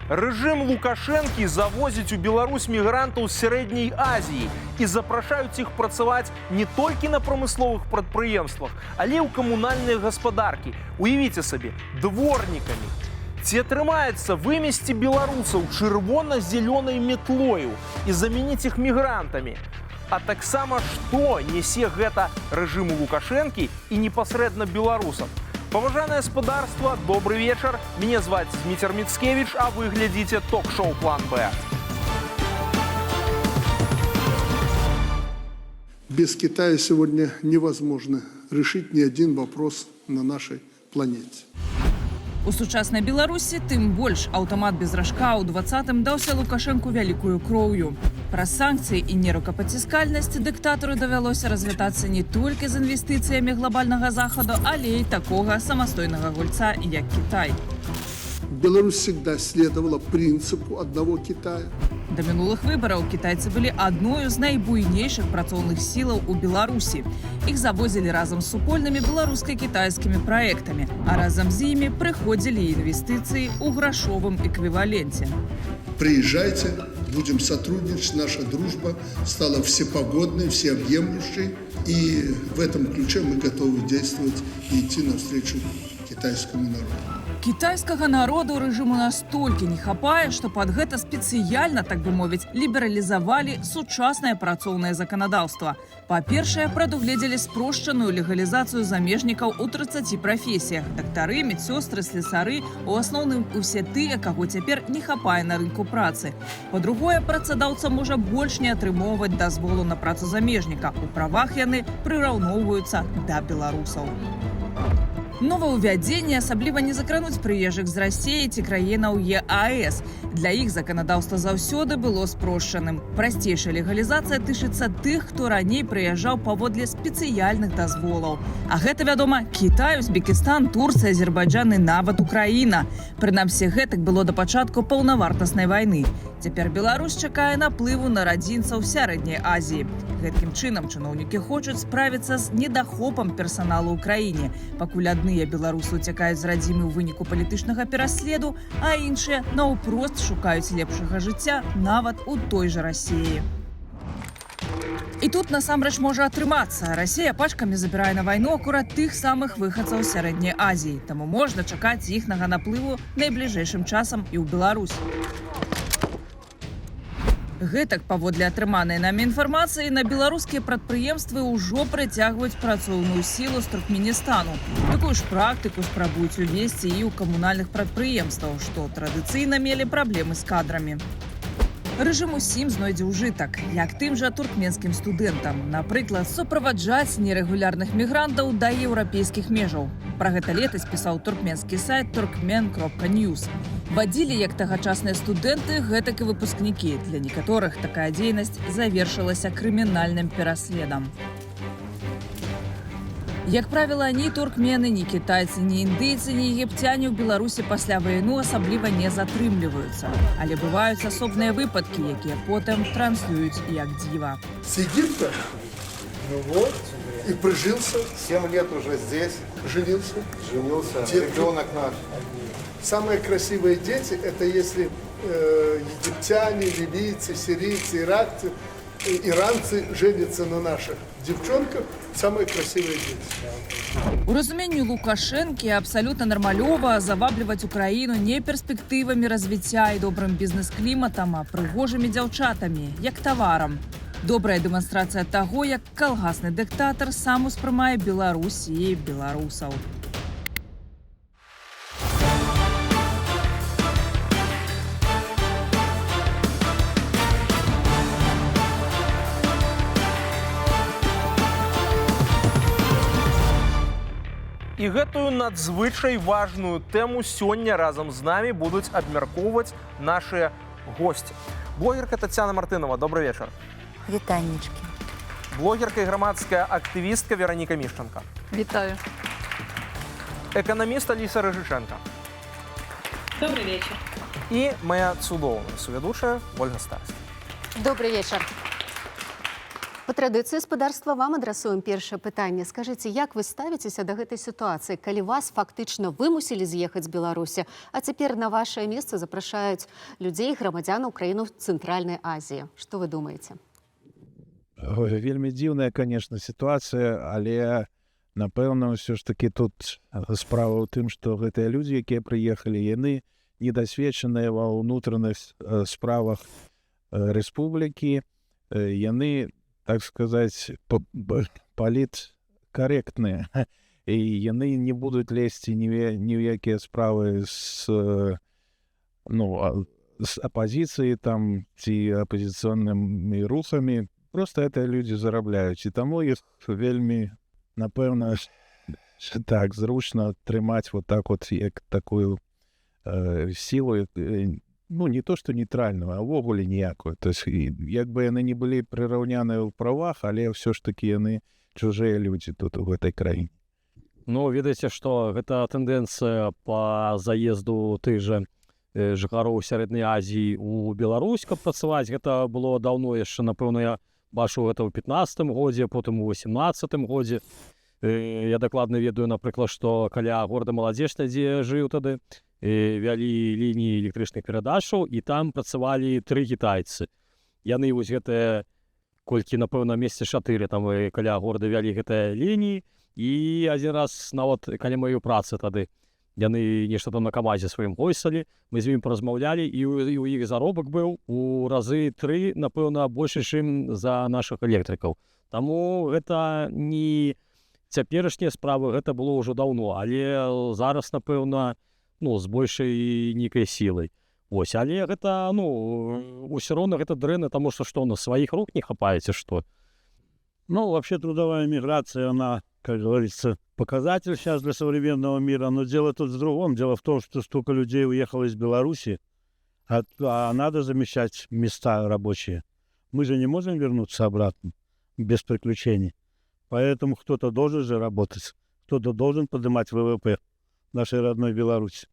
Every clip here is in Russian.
Рэжым Лукашэнкі завозіць у Беларусь мігрантаў з Сярэдняй Азіі і запрашаюць іх працаваць не толькі на прамысловых прадпрыемствах, але і ў камунальныя гаспадаркі. Уявіце сабе, дворнікамі. Ці атрымаецца вымесці беларусаў чырвона-зелёнай метлою і замяніць іх мігрантамі? А таксама, што несе гэта рэжыму Лукашэнкі і непасрэдна беларусам? Паважанае гаспадарства, добрый вечар. Меня звать Дмитрий Мицкевич, а вы глядите ток-шоу «План Б». Без Китая сегодня невозможно решить ни один вопрос на нашей планете. У сучаснай Беларусі тым больш аўтамат без ражка ў 20-м даўся Лукашэнку вялікую кроўю. Праз санкцыі і нерукапаціскальнасць дыктатару давялося развітацца не толькі з інвестыцыямі глобальнага захаду, але і такога самастойнага гульца, як Кітай. Беларусь всегда следовала принципу одного Китая. Да мінулых выбараў кітайцы былі адной з найбуйнейшых працоўных сілаў у Беларусі. Іх завозілі разам з супольнымі беларуска-кітайскімі праектамі, а разам з імі прыходзілі інвестыцыі ў грашовым эквіваленце. Приезжайте, будем сотрудничать, наша дружба стала всепогодной, всеобъемлющей. И в этом ключе мы готовы действовать и идти навстречу китайскому народу. Кітайскага народу рэжыму настолькі не хапае, што пад гэта спецыяльна, так бы мовіць, лібералізавалі сучаснае працоўнае заканадаўства. Па-першае, прадугледзелі спрошчаную легалізацыю замежнікаў у 30 прафесіях. Дактары, медсёстры, слесары, у асноўным усе тыя, каго цяпер не хапае на рынку працы. Па-другое, працадаўца можа больш не атрымоўваць дазволу на працу замежніка. У правах яны прыраўноўваюцца да беларусаў. Новаўвядзенні асабліва не закрануць прыезджых з Расіі ці краінаў ЕАЭС. Для іх заканадаўства заўсёды было спрошчаным. Прасцейшая легалізацыя тычыцца тых, хто раней прыязджаў паводле спецыяльных дазволаў. А гэта, вядома, Кітай, Узбекістан, Турцыя, Азербайджан і нават Украіна. Прынамсі, гэтак было да пачатку паўнавартаснай вайны. Цяпер Беларусь чакае наплыву нарадзінцаў Сярэдняй Азіі. Гэткім чынам чыноўнікі хочуць справіцца з недахопам персаналу ў краіне, пакуль адныя беларусы уцякаюць з радзімы ў выніку палітычнага пераследу, а іншыя наўпрост шукаюць лепшага жыцця нават у той жа Расіі. І тут насамрэч можа атрымацца. Расія пачкамі забірае на вайну акурат тых самых выхадцаў з Сярэдняй Азіі, таму можна чакаць іхнага наплыву найбліжэйшым часам і ў Беларусь. Гэтак, паводле атрыманай намі інфармацыі, на беларускія прадпрыемствы ўжо прыцягваюць працоўную сілу з Туркменістану. Такую ж практыку спрабуюць увесці і ў камунальных прадпрыемстваў, што традыцыйна мелі праблемы з кадрамі. Рэжым усім знойдзе ўжытак, як тым жа туркменскім студэнтам. Напрыклад, суправаджаць нерэгулярных мігрантаў да еўрапейскіх межаў. Пра гэта летась пісаў туркменскі сайт turkmen.news. Вадзілі як тагачасныя студэнты, гэтак і выпускнікі. Для некаторых такая дзейнасць завершылася крымінальным пераследам. Як правіла, ні туркмены, ні кітайцы, ні індыйцы, ні егіпцяне ў Беларусі пасля вайну асабліва не затрымліваюцца. Але бываюць асобныя выпадкі, якія потым транслююць як дзіва. С Египта? Ну вот, И прижился, 7 лет уже здесь, женился. ребенок наш. Самые красивые дети – это если египтяне, ливийцы, сирийцы, иракцы, иранцы женятся на наших девчонках. Самые красивые дети. У разуменні Лукашэнкі абсалютна нармалёва завабліваць Украіну не перспектывамі развіцця і добрым бізнес-кліматам, а прыгожымі дзяўчатамі, як таварам. Добрая дэманстрацыя таго, як калгасны дыктатар сам успрымае Беларусь і беларусаў. І гэтую надзвычай важную тэму сёння разам з намі будуць абмяркоўваць нашыя госці. Блогерка Тацяна Мартынова, добрый вечар. Вітаннічкі. Блогерка і грамадская актывістка Вераніка Мішченка. Вітаю. Эканаміст Аліса Рыжыченка. Добрый вечер. І моя цудоўная сувядучая Ольга Старасць. Добрый вечер. По традыцыі спадарства вам адрасуем першае пытанне. Скажыце, як вы ставіцеся да гэтай сітуацыі, калі вас фактычна вымусілі з'ехаць з Беларусі, а цяпер на вашае месца запрашаюць людзей, грамадзянаў краіну Цэнтральнай Азіі. Што вы думаеце? Ой, вельмі дзіўная, конечно, сітуацыя, але напэўна, ўсё ж такі тут справа ў тым, што гэтыя людзі, якія прыехалі, яны недасведчаныя ва ўнутраных справах рэспублікі, яны, так сказаць, паліткарэктныя, і яны не будуць лезці ні ў якія справы з апазіцыі там ці апазіцыйнымі рухамі. Просто это людзі зарабляюць, і таму іх вельмі, напэўна, так зручна трымаць вот так вот, як такую сілу, ну, не то, што нейтральную, а ўвогуле ніякую. То есть, як бы яны не былі прыраўняныя ў правах, але ўсё ж такі яны чужыя людзі тут у гэтай краіне. Ну, ведаеце, што гэта тэндэнцыя па заезду тых жа жыхароў Сярэдняй Азіі ў Беларусь, каб працаваць. Гэта было даўно яшчэ, напэўна, я бачыў гэта ў 15-м годзе, потым у 18-м годзе. Я дакладна ведаю, напрыклад, што каля горада Маладзечна, дзе жыў тады, вялі лініі электрычных перадачаў, і там працавалі 3 кітайцы. Яны вось гэтыя, колькі, напэўна, месяца 4 там каля горада вялі гэтыя лініі, і адзін раз нават каля маёй працы тады яны нешта там на камазе сваім гойсалі, мы з імі паразмаўлялі, і ў іх заробак быў у разы 3, напэўна, больш, чым за нашых электрыкаў. Таму гэта не цяперашнія справы, гэта было ўжо даўно, але зараз, напэўна, з большай нейкай сілай. Вось, але гэта, ўсё роўна гэта дрэнна, таму што на сваіх рук не хапаеце, што? Вообще трудовая миграция, она, как говорится, показатель сейчас для современного мира, но дело тут в другом. Дело в том, что столько людей уехало из Беларуси, а надо замещать места рабочие. Мы же не можем вернуться обратно без приключений. Поэтому кто-то должен же работать, кто-то должен поднимать ВВП нашей родной Беларуси.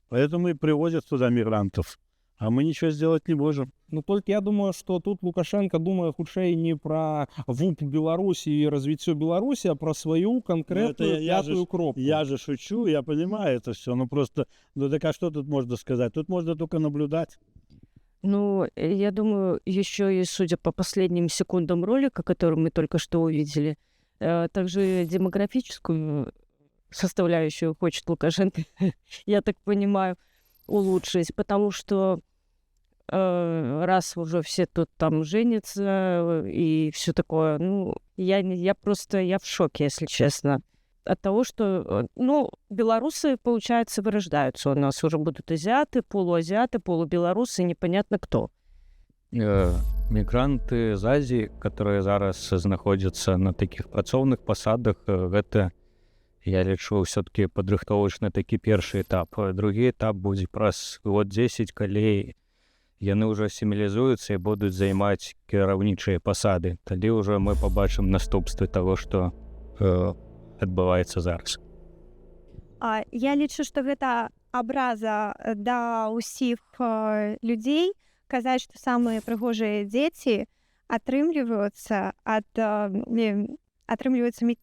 Поэтому и привозят туда мигрантов, а мы ничего сделать не можем. Только я думаю, что тут Лукашенко думает худшей не про ВУП Беларуси и развитие Беларуси, а про свою конкретную пятую кропку. Я же шучу, я понимаю это все, просто, так а что тут можно сказать? Тут можно только наблюдать. Я думаю, еще и судя по последним секундам ролика, который мы только что увидели, также демографическую составляющую хочет Лукашенко, я так понимаю, улучшить, потому что раз уже все тут там женятся и все такое, я в шоке, если честно, от того, что, белорусы, получается, вырождаются у нас, уже будут азиаты, полубелорусы, непонятно кто. Мігранты з Азіі, которые зараз знаходзяцца на такіх працоўных пасадах, гэта, я лічу, все-таки падрыхтовачны такі першы этап. Другі этап будзе праз год 10, калі яны ўжо асімілізуюцца і будуць займаць кіраўнічыя пасады. Тады ўжо мы пабачым наступствы таго, што адбываецца зараз. Я лічу, што гэта абраза да ўсіх людзей, казаць, што самыя прыгожыя дзеці атрымліваюцца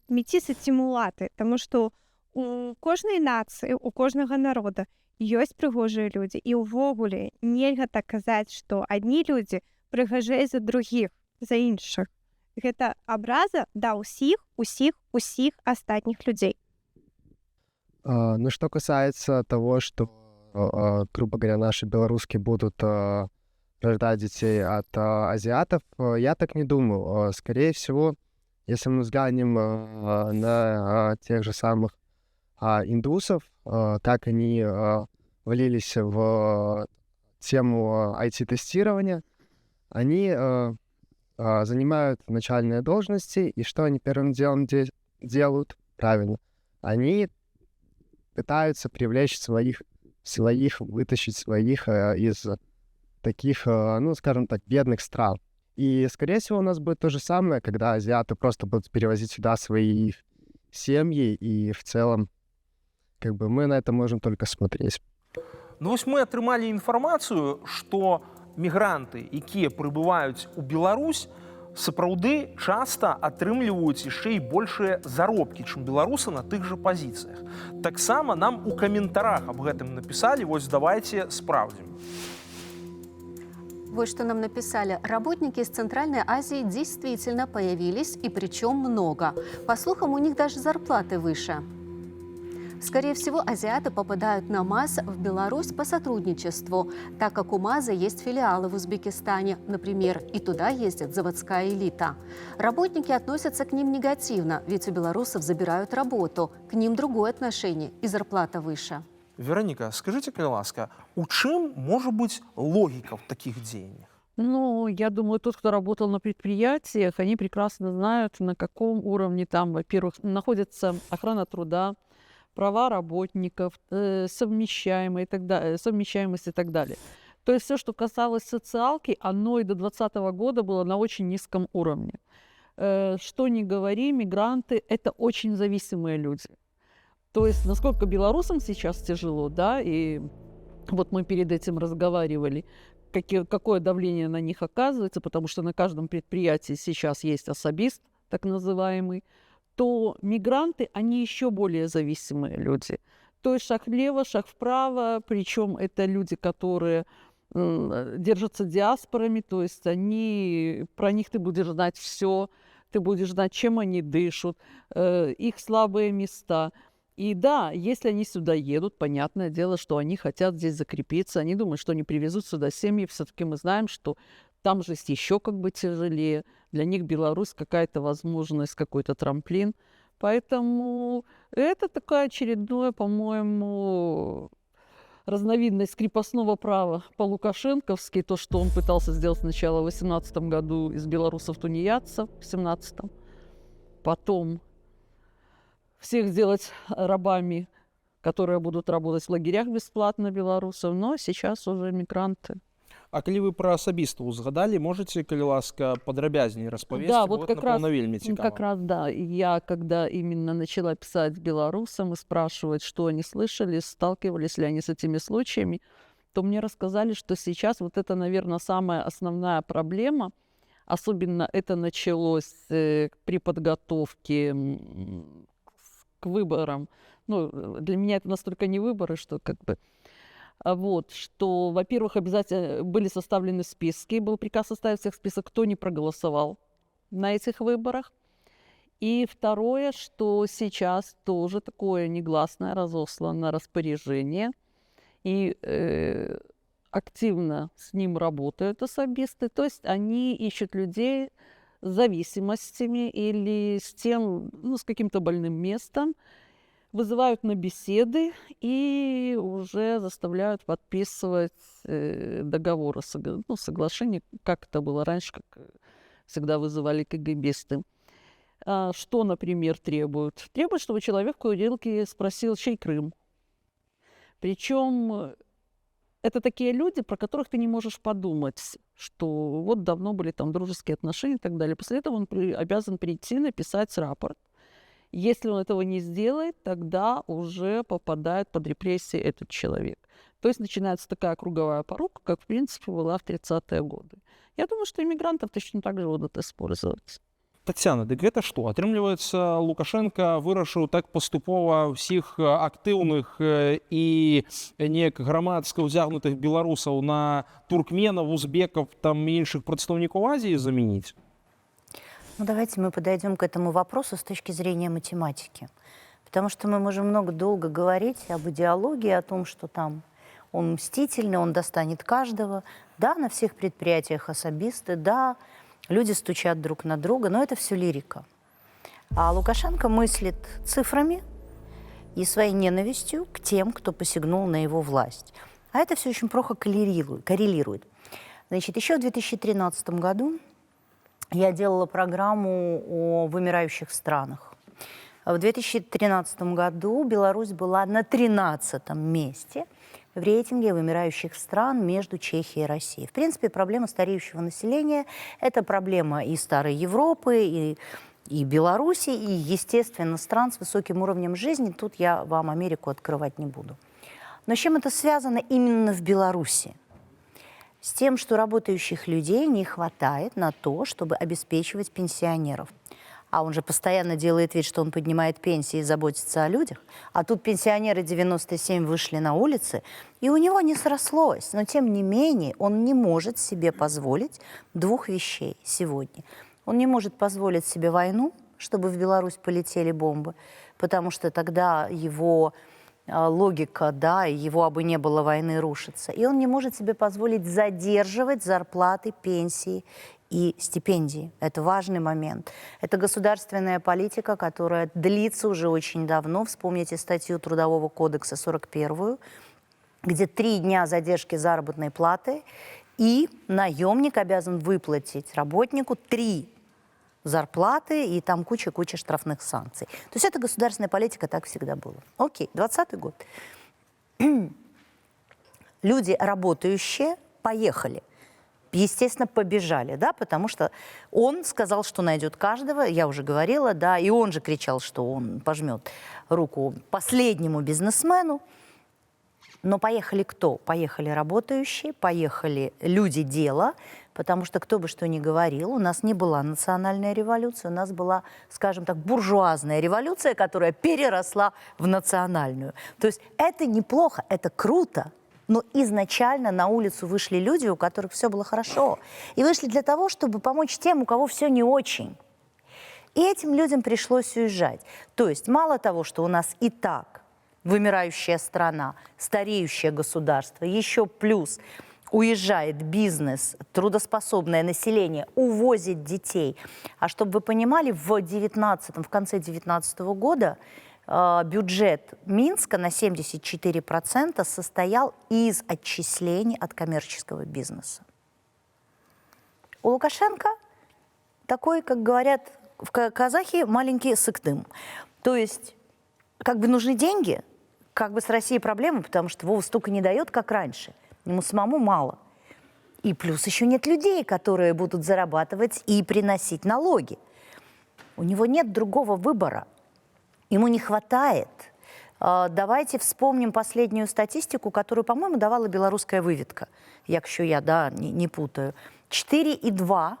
мецісы ці мулаты, таму што у кожнай нацыі, у кожнага народа ёсць прыгожыя людзі, і ўвогуле нельга так казаць, што адні людзі прыгажэй за другіх, за іншых. Гэта абраза да ўсіх астатніх людей. Что касается того, что, грубо говоря, наши белорусские будут рождать детей от азиатов, я так не думаю. Скорее всего, если мы взглянем на тех же самых индусов, как они влились в тему IT-тестирования, они занимают начальные должности, и что они первым делом делают? Правильно. Они пытаются привлечь своих, вытащить своих из таких, скажем так, бедных стран. И, скорее всего, у нас будет то же самое, когда азиаты просто будут перевозить сюда свои семьи, и в целом, мы на это можем только смотреть. Мы атрымалі інфармацыю, што мігранты, якія прыбываюць у Беларусь, сапраўды часта атрымліваюць яшчэ і большыя заробкі, чым беларусы на тых жа пазіцыях. Таксама нам у каментарах аб гэтым напісалі, вось давайте спраўдзім. Вот что нам написали. Работники из Центральной Азии действительно появились, и причем много. По слухам, у них даже зарплаты выше. Скорее всего, азиаты попадают на МАЗ в Беларусь по сотрудничеству, так как у МАЗа есть филиалы в Узбекистане, например, и туда ездит заводская элита. Работники относятся к ним негативно, ведь у белорусов забирают работу, к ним другое отношение и зарплата выше. Вероника, скажите, калі ласка, у чым может быть логика в таких деяниях? Ну, я думаю, тот, кто работал на предприятиях, они прекрасно знают, на каком уровне там, во-первых, находится охрана труда, права работников, совмещаемость и так далее. То есть все, что касалось социалки, оно и до 2020 года было на очень низком уровне. Что ни говори, мигранты – это очень зависимые люди. То есть насколько белорусам сейчас тяжело, да, и вот мы перед этим разговаривали, какое давление на них оказывается, потому что на каждом предприятии сейчас есть особист, так называемый, то мигранты, они еще более зависимые люди. То есть шаг влево, шаг вправо, причем это люди, которые держатся диаспорами, то есть про них ты будешь знать все, ты будешь знать, чем они дышат, их слабые места. И да, если они сюда едут, понятное дело, что они хотят здесь закрепиться, они думают, что они привезут сюда семьи. Все-таки мы знаем, что там же еще как бы тяжелее. Для них Беларусь какая-то возможность, какой-то трамплин. Поэтому это такое очередное, по-моему, разновидность крепостного права по-лукашенковски. То, что он пытался сделать сначала в 2018 году из белорусов-тунеядцев, в 2017, потом всех сделать рабами, которые будут работать в лагерях бесплатно белорусов, но сейчас уже мигранты. А калі вы про асабіста узгадали, можете, калі ласка, падрабязней распавесці? Да, вот как раз, вельмі цікава. как раз, да. Я, когда именно начала писать белорусам и спрашивать, что они слышали, сталкивались ли они с этими случаями, то мне рассказали, что сейчас вот это, наверное, самая основная проблема. Особенно это началось при подготовке к выборам. Ну, для меня это настолько не выборы, что как бы... Вот, что, во-первых, обязательно были составлены списки, был приказ составить всех список, кто не проголосовал на этих выборах. И второе, что сейчас тоже такое негласное разослано распоряжение, и активно с ним работают особисты, то есть они ищут людей с зависимостями или с тем, ну, с каким-то больным местом, вызывают на беседы и уже заставляют подписывать договоры, ну, соглашения, как это было раньше, как всегда вызывали КГБисты. Что, например, требуют? Требуют, чтобы человек в курилке спросил, чей Крым. Причем это такие люди, про которых ты не можешь подумать, что вот давно были там дружеские отношения и так далее. После этого он обязан прийти, написать рапорт. Если он этого не сделает, тогда уже попадает под репрессии этот человек. То есть начинается такая круговая порука, как, в принципе, была в 30-е годы. Я думаю, что иммигрантов точно так же будут использовать. Татьяна, дык гэта што? Атрымліваецца, Лукашенко вырашыў так паступова ўсіх актыўных і неяк грамадска ўзягнутых беларусаў на туркменаў, узбекаў, там іншых прадстаўнікоў Азіі замяніць? Ну, давайте мы подойдем к этому вопросу с точки зрения математики. Потому что мы можем долго говорить об идеологии, о том, что там он мстительный, он достанет каждого. Да, на всех предприятиях особисты, да, люди стучат друг на друга, но это все лирика. А Лукашенко мыслит цифрами и своей ненавистью к тем, кто посягнул на его власть. А это все очень плохо коррелирует. Значит, еще в 2013 году я делала программу о вымирающих странах. В 2013 году Беларусь была на 13-м месте в рейтинге вымирающих стран между Чехией и Россией. В принципе, проблема стареющего населения – это проблема и старой Европы, и Беларуси, и, естественно, стран с высоким уровнем жизни. Тут я вам Америку открывать не буду. Но с чем это связано именно в Беларуси? с тем, что работающих людей не хватает на то, чтобы обеспечивать пенсионеров. А он же постоянно делает вид, что он поднимает пенсии и заботится о людях. А тут пенсионеры 97 вышли на улицы, и у него не срослось. Но тем не менее он не может себе позволить двух вещей сегодня. Он не может позволить себе войну, чтобы в Беларусь полетели бомбы, потому что тогда его логика, да, его абы не было войны, рушится. И он не может себе позволить задерживать зарплаты, пенсии и стипендии. Это важный момент. Это государственная политика, которая длится уже очень давно. Вспомните статью Трудового кодекса 41-ю, где 3 дня задержки заработной платы, и наемник обязан выплатить работнику 3 зарплаты, и там куча-куча штрафных санкций. То есть это государственная политика, так всегда было. Окей, 20-й год. Люди работающие поехали. Естественно, побежали, да, потому что он сказал, что найдет каждого, я уже говорила, да, и он же кричал, что он пожмет руку последнему бизнесмену. Но поехали кто? Поехали работающие, поехали люди дела, потому что кто бы что ни говорил, у нас не была национальная революция, у нас была, скажем так, буржуазная революция, которая переросла в национальную. То есть это неплохо, это круто. Но изначально на улицу вышли люди, у которых все было хорошо. И вышли для того, чтобы помочь тем, у кого все не очень. И этим людям пришлось уезжать. То есть мало того, что у нас и так вымирающая страна, стареющее государство, еще плюс уезжает бизнес, трудоспособное население, увозит детей. А чтобы вы понимали, в конце 2019 года бюджет Минска на 74% состоял из отчислений от коммерческого бизнеса. У Лукашенко такой, как говорят в казахи, маленький сыктым. То есть, как бы нужны деньги, как бы с Россией проблемы, потому что Вова столько не дает, как раньше. Ему самому мало. И плюс еще нет людей, которые будут зарабатывать и приносить налоги. У него нет другого выбора. Ему не хватает. Давайте вспомним последнюю статистику, которую, по-моему, давала белорусская выведка. Якщо я, да, не путаю. 4,2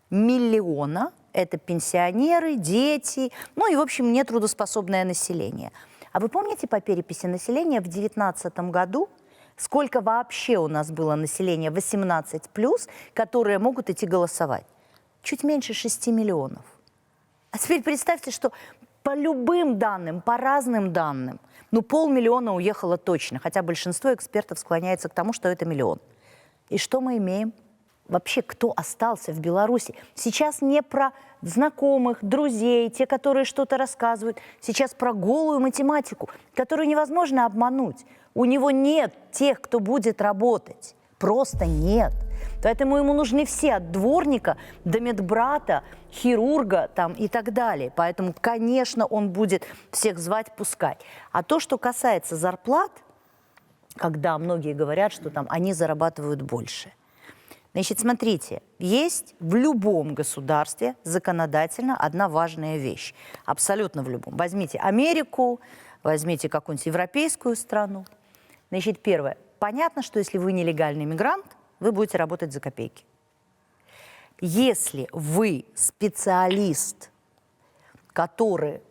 миллиона – это пенсионеры, дети, ну и, в общем, нетрудоспособное население. А вы помните по переписи населения в 2019 году, сколько вообще у нас было населения 18+, которые могут идти голосовать? Чуть меньше 6 миллионов. А теперь представьте, что по любым данным, по разным данным, 500 000 уехало точно, хотя большинство экспертов склоняется к тому, что это 1 миллион. И что мы имеем? Вообще, кто остался в Беларуси? Сейчас не про знакомых, друзей, те, которые что-то рассказывают. Сейчас про голую математику, которую невозможно обмануть. У него нет тех, кто будет работать. Просто нет. Поэтому ему нужны все, от дворника до медбрата, хирурга там, и так далее. Поэтому, конечно, он будет всех звать, пускать. А то, что касается зарплат, когда многие говорят, что там они зарабатывают больше. Значит, смотрите, есть в любом государстве законодательно одна важная вещь. Абсолютно в любом. Возьмите Америку, возьмите какую-нибудь европейскую страну. Значит, первое. Понятно, что если вы нелегальный мигрант, вы будете работать за копейки. Если вы специалист, который,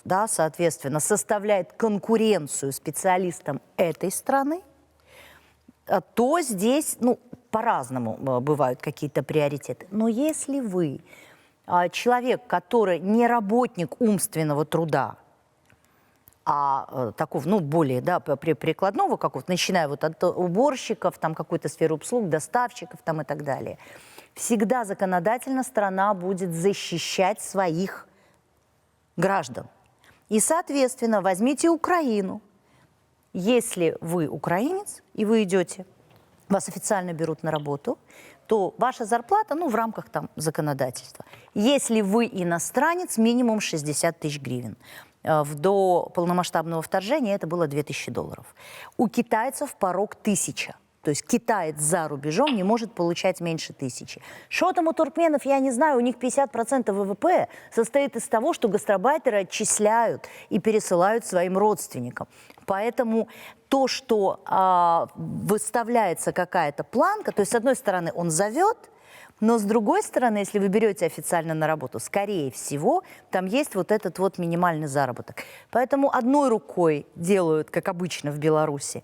да, соответственно, составляет конкуренцию специалистам этой страны, то здесь, по-разному бывают какие-то приоритеты. Но если вы человек, который не работник умственного труда, а такого, более, да, прикладного какого-то, начиная вот от уборщиков, там какой-то сферы услуг, доставщиков там и так далее, всегда законодательно страна будет защищать своих граждан. И, соответственно, возьмите Украину. Если вы украинец и вы идете, вас официально берут на работу, то ваша зарплата, в рамках там законодательства. Если вы иностранец, минимум 60 000 гривен. До полномасштабного вторжения это было $2000. У китайцев порог 1000. То есть китаец за рубежом не может получать меньше 1000. Что там у туркменов, я не знаю, у них 50% ВВП состоит из того, что гастарбайтеры отчисляют и пересылают своим родственникам. Поэтому то, что выставляется какая-то планка, то есть с одной стороны он зовет, но с другой стороны, если вы берете официально на работу, скорее всего, там есть вот этот вот минимальный заработок. Поэтому одной рукой делают, как обычно в Беларуси,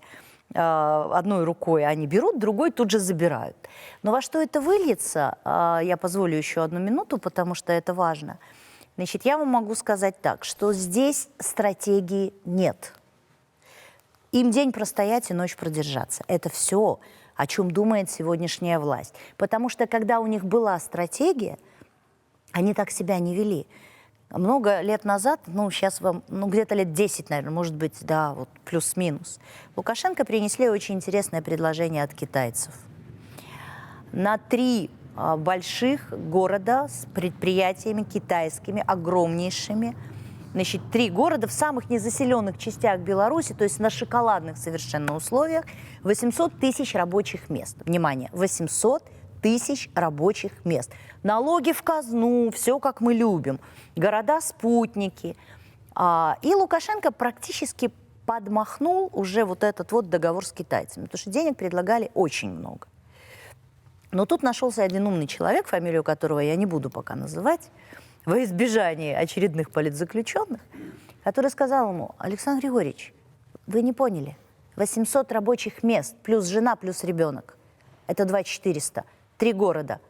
одной рукой они берут, другой тут же забирают. Но во что это выльется, я позволю еще 1 минуту, потому что это важно. Значит, я вам могу сказать так, что здесь стратегии нет. Им день простоять и ночь продержаться. Это все, о чем думает сегодняшняя власть. Потому что когда у них была стратегия, они так себя не вели. Много лет назад, сейчас вам, где-то лет 10, наверное, может быть, да, вот плюс-минус, Лукашенко принесли очень интересное предложение от китайцев. На 3 больших города с предприятиями китайскими, огромнейшими, значит, 3 города в самых незаселенных частях Беларуси, то есть на шоколадных совершенно условиях, 800 тысяч рабочих мест. Внимание, 800 тысяч рабочих мест. Налоги в казну, все как мы любим. Города-спутники. И Лукашенко практически подмахнул уже вот этот вот договор с китайцами, потому что денег предлагали очень много. Но тут нашелся один умный человек, фамилию которого я не буду пока называть, во избежание очередных политзаключенных, который сказал ему: Александр Григорьевич, вы не поняли, 800 рабочих мест, плюс жена, плюс ребенок, это 2400, 3 города,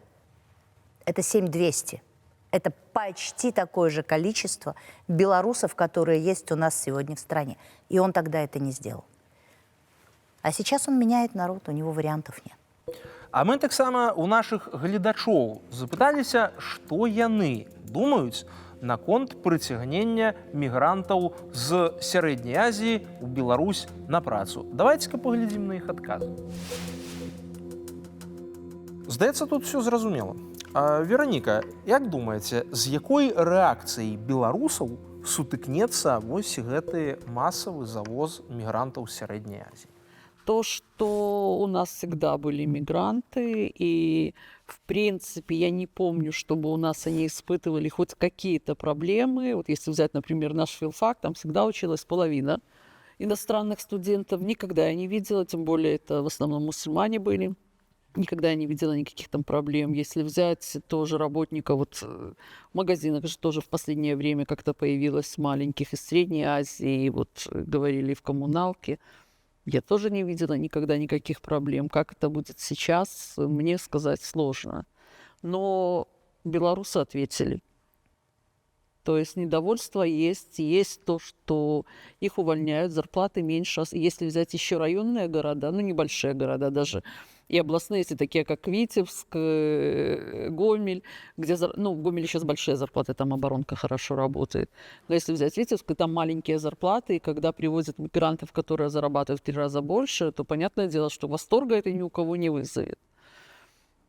это 7200. Это почти такое же количество белорусов, которые есть у нас сегодня в стране. И он тогда это не сделал. А сейчас он меняет народ, у него вариантов нет. А мы таксама у наших гледачоў запыталіся, што яны думаюць наконт прыцягнення мігрантаў з Сярэдняй Азіі ў Беларусь на працу. Давайте-ка паглядзім на іх адказы. Здаецца, тут все зразумела. Вераніка, як думаеце, з якой рэакцыяй беларусаў сутыкнецца вось гэты масавы завоз мігрантаў з Сярэдняй Азіі? То, что у нас всегда были мигранты, и, в принципе, я не помню, чтобы у нас они испытывали хоть какие-то проблемы. Вот если взять, например, наш филфак, там всегда училась половина иностранных студентов. Никогда я не видела, тем более это в основном мусульмане были. Никогда я не видела никаких там проблем. Если взять тоже работника, вот в магазинах же тоже в последнее время как-то появилось маленьких из Средней Азии, вот говорили в коммуналке. Я тоже не видела никогда никаких проблем. Как это будет сейчас, мне сказать сложно. Но белорусы ответили. То есть недовольство есть. Есть то, что их увольняют, зарплаты меньше. Если взять еще районные города, небольшие города даже, и областные, если такие, как Витебск, Гомель, где, в Гомеле сейчас большие зарплаты, там оборонка хорошо работает. Но если взять Витебск, и там маленькие зарплаты, и когда привозят мигрантов, которые зарабатывают в 3 раза больше, то понятное дело, что восторга это ни у кого не вызовет.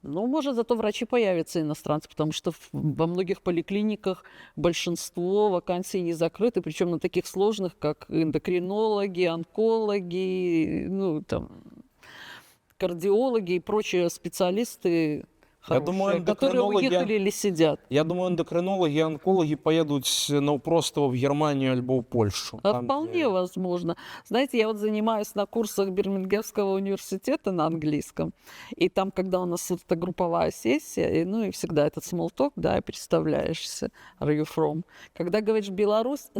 Может, зато врачи появятся иностранцы, потому что во многих поликлиниках большинство вакансий не закрыты, причем на таких сложных, как эндокринологи, онкологи, кардиологи и прочие специалисты хорошие, которые уехали или сидят. Я думаю, эндокринологи и онкологи поедут просто в Германию или в Польшу. Вполне возможно. Знаете, я вот занимаюсь на курсах Бирмингемского университета на английском, и там, когда у нас вот эта групповая сессия, и всегда этот small talk, да, и представляешься, are you from? Когда говоришь Беларусь,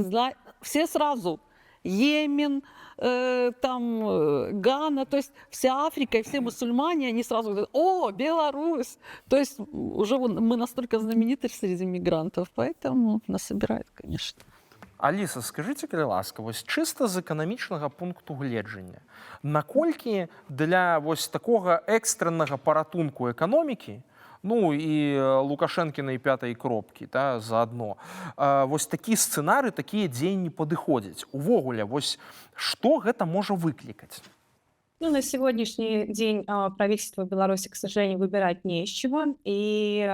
все сразу Йемен, Гана, то есть вся Африка и все мусульмане, они сразу говорят: о, Беларусь! То есть уже мы настолько знамениты среди мигрантов, поэтому нас собирают, конечно. Аліса, скажите, калі ласка, вось чыста з эканамічнага пункту гледжання, наколькі для вось такога экстрэннага паратунку эканомікі, і Лукашэнкінай 5-й кропкі, заадно, вось такі сцэнары, такія дзеянні падыходзяць. Увогуле, вось што гэта можа выклікаць? На сегодняшний день правительство Беларуси, к сожалению, выбирать не из чего. И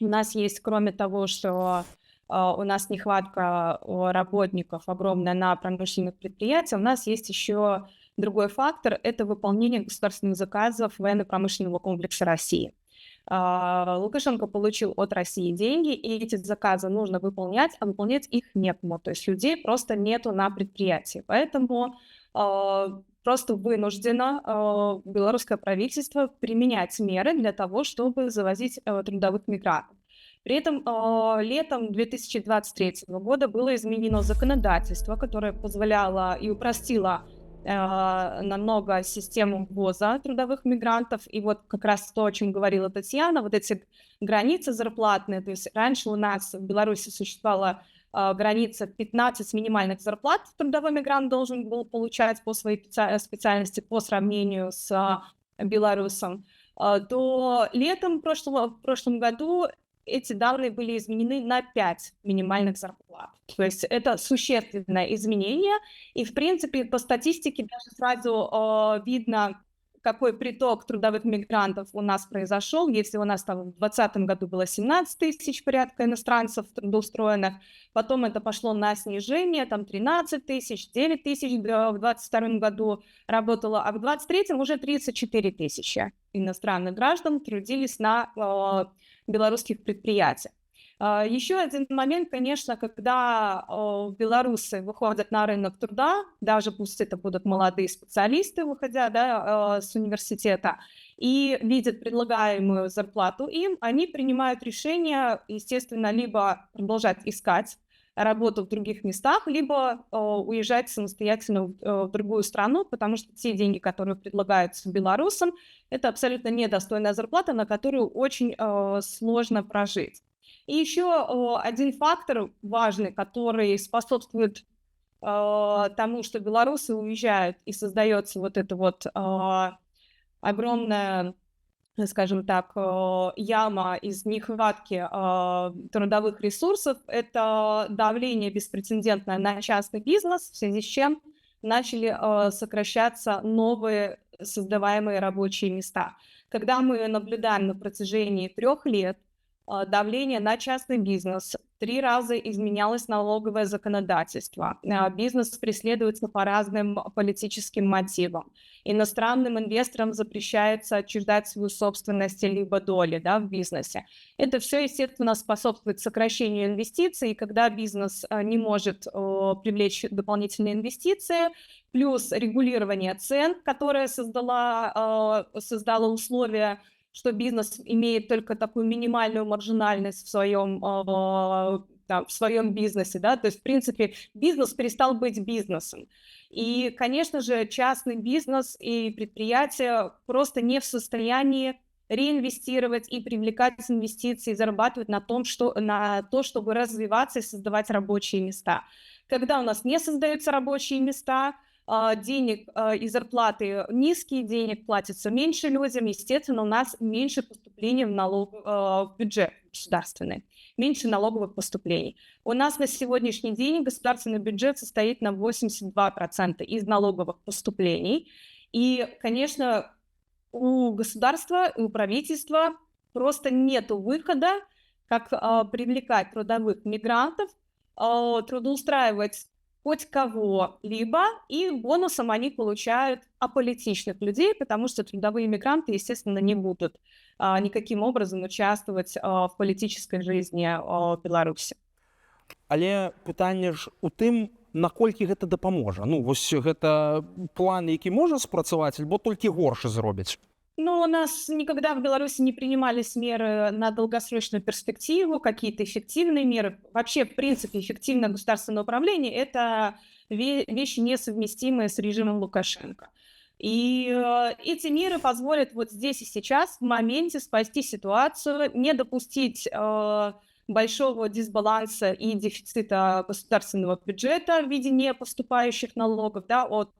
у нас есть, кроме того, что у нас нехватка работников огромная на промышленных предприятиях, у нас есть еще другой фактор – это выполнение государственных заказов военно-промышленного комплекса России. Лукашенко получил от России деньги, и эти заказы нужно выполнять, а выполнять их некому. То есть людей просто нету на предприятии. Поэтому просто вынуждено белорусское правительство применять меры для того, чтобы завозить трудовых мигрантов. При этом летом 2023 года было изменено законодательство, которое позволяло и упростило намного систему ввоза трудовых мигрантов. И вот как раз то, о чем говорила Татьяна, вот эти границы зарплатные. То есть раньше у нас в Беларуси существовала граница 15 минимальных зарплат трудовой мигрант должен был получать по своей специальности по сравнению с белорусом. То летом в прошлом году эти данные были изменены на 5 минимальных зарплат. То есть это существенное изменение. И, в принципе, по статистике даже сразу видно, какой приток трудовых мигрантов у нас произошел. Если у нас там в 2020 году было 17 тысяч порядка иностранцев трудоустроенных, потом это пошло на снижение, там 13 тысяч, 9 тысяч в 2022 году работало, а в 2023 уже 34 тысячи иностранных граждан трудились на белорусских предприятиях. Еще один момент, конечно, когда белорусы выходят на рынок труда, даже пусть это будут молодые специалисты, выходя с университета, и видят предлагаемую зарплату им, они принимают решение, естественно, либо продолжать искать работу в других местах, либо уезжать самостоятельно в другую страну, потому что те деньги, которые предлагаются белорусам, это абсолютно недостойная зарплата, на которую очень сложно прожить. И еще один фактор важный, который способствует тому, что белорусы уезжают, и создается вот эта вот огромная, скажем так, яма из нехватки трудовых ресурсов, это давление беспрецедентное на частный бизнес, в связи с чем начали сокращаться новые создаваемые рабочие места. Когда мы наблюдаем на протяжении 3 лет давление на частный бизнес, 3 раза изменялось налоговое законодательство, бизнес преследуется по разным политическим мотивам, иностранным инвесторам запрещается отчуждать свою собственность либо доли в бизнесе. Это все, естественно, способствует сокращению инвестиций, и когда бизнес не может привлечь дополнительные инвестиции, плюс регулирование цен, которое создало условия, что бизнес имеет только такую минимальную маржинальность в своем бизнесе, то есть, в принципе, бизнес перестал быть бизнесом. И, конечно же, частный бизнес и предприятия просто не в состоянии реинвестировать и привлекать инвестиции, зарабатывать на то, чтобы развиваться и создавать рабочие места. Когда у нас не создаются рабочие места, денег и зарплаты низкие, денег платится меньше людям, естественно, у нас меньше поступлений в бюджет государственный, меньше налоговых поступлений. У нас на сегодняшний день государственный бюджет состоит на 82% из налоговых поступлений. И, конечно, у государства, у правительства просто нет выхода, как привлекать трудовых мигрантов, трудоустраивать хоть кого-либо, и бонусом они получают аполитичных людей, потому что трудовые мигранты, естественно, не будут никаким образом участвовать в политической жизни Беларуси. Але пытанне ж у тым, наколькі гэта дапаможа. Вось гэта план, які можа спрацаваць, альбо толькі горш зробіць. У нас никогда в Беларуси не принимались меры на долгосрочную перспективу, какие-то эффективные меры. Вообще, в принципе, эффективное государственное управление – это вещи, несовместимые с режимом Лукашенко. И эти меры позволят вот здесь и сейчас, в моменте, спасти ситуацию, не допустить большого дисбаланса и дефицита государственного бюджета в виде непоступающих налогов от